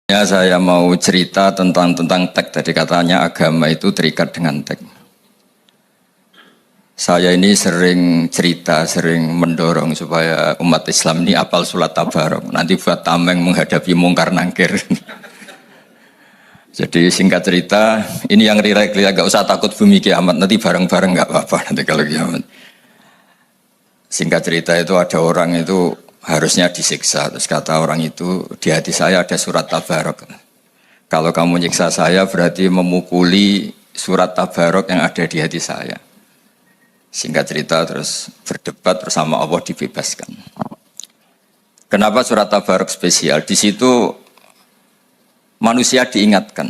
Ya, saya mau cerita tentang teks. Tadi katanya agama itu terikat dengan teks. Saya ini sering cerita, sering mendorong supaya umat Islam ini apal surat Tabarok. Nanti buat tameng menghadapi mungkar nangkir. Jadi singkat cerita, ini yang rilek-rilek, gak usah takut bumi kiamat. Nanti bareng-bareng gak apa-apa nanti kalau kiamat. Singkat cerita itu ada orang itu harusnya disiksa. Terus kata orang itu, di hati saya ada surat Tabarok. Kalau kamu nyiksa saya berarti memukuli surat Tabarok yang ada di hati saya. Singkat cerita terus berdebat bersama Allah dibebaskan. Kenapa surat Tabarok spesial? Di situ manusia diingatkan.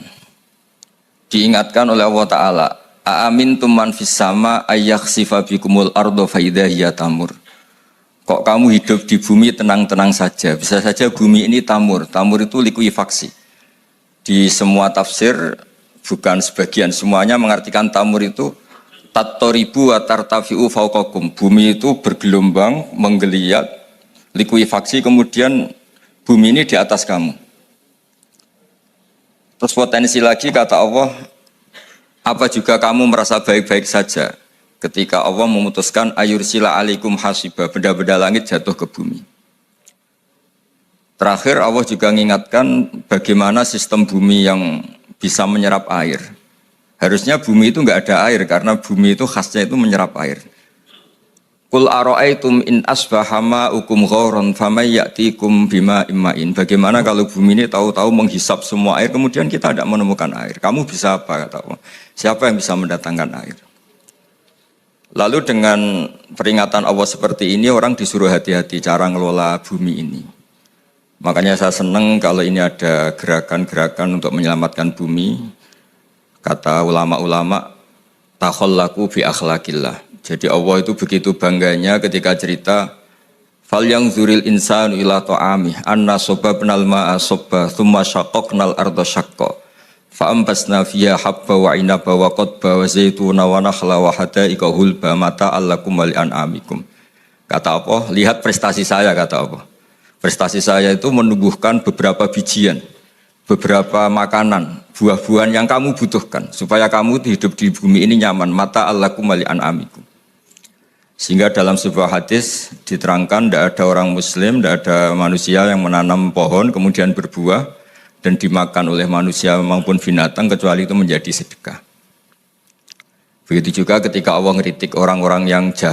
Diingatkan oleh Allah Ta'ala. Aamintum man fis sama ayyakhsifa bikumul ardo faidahiyya tamur. Kok kamu hidup di bumi tenang-tenang saja? Bisa saja bumi ini tamur. Tamur itu likuifaksi. Di semua tafsir, bukan sebagian, semuanya mengartikan tamur itu tattoribu wa tartafi'u fauqakum. Bumi itu bergelombang, menggeliat, likuifaksi, kemudian bumi ini di atas kamu. Terus potensi lagi kata Allah, apa juga kamu merasa baik-baik saja ketika Allah memutuskan ayursila alaikum hasiba, benda-benda langit jatuh ke bumi. Terakhir Allah juga mengingatkan bagaimana sistem bumi yang bisa menyerap air. Harusnya bumi itu enggak ada air karena bumi itu khasnya itu menyerap air. Qul ara'aitum in asbaha ma'ukum ghauran famay ya'tikum bima imma'in. Bagaimana kalau bumi ini tahu-tahu menghisap semua air kemudian kita tidak menemukan air. Kamu bisa apa kata Allah? Siapa yang bisa mendatangkan air? Lalu dengan peringatan Allah seperti ini orang disuruh hati-hati cara ngelola bumi ini. Makanya saya senang kalau ini ada gerakan-gerakan untuk menyelamatkan bumi. Kata ulama-ulama, takhallaku bi akhlaqillah. Jadi Allah itu begitu bangganya ketika cerita fal yanzuril insanu ila ta'ami anna sababnal ma'a sabba thumma shaqqaqnal arda shaqqa fa ambasna fiha habba wa inaba wa qadba wa zaituna wa nakhla wa hadaika hulba mata'al lakum wa li'an'amikum. Kata apa? Lihat prestasi saya, kata apa? Prestasi saya itu menumbuhkan beberapa bijian, beberapa makanan, buah-buahan yang kamu butuhkan supaya kamu hidup di bumi ini nyaman. Mata'al lakum wa li'an'amikum. Sehingga dalam sebuah hadis diterangkan tidak ada orang muslim, tidak ada manusia yang menanam pohon kemudian berbuah dan dimakan oleh manusia maupun binatang kecuali itu menjadi sedekah. Begitu juga ketika Allah ngeritik orang-orang yang jahat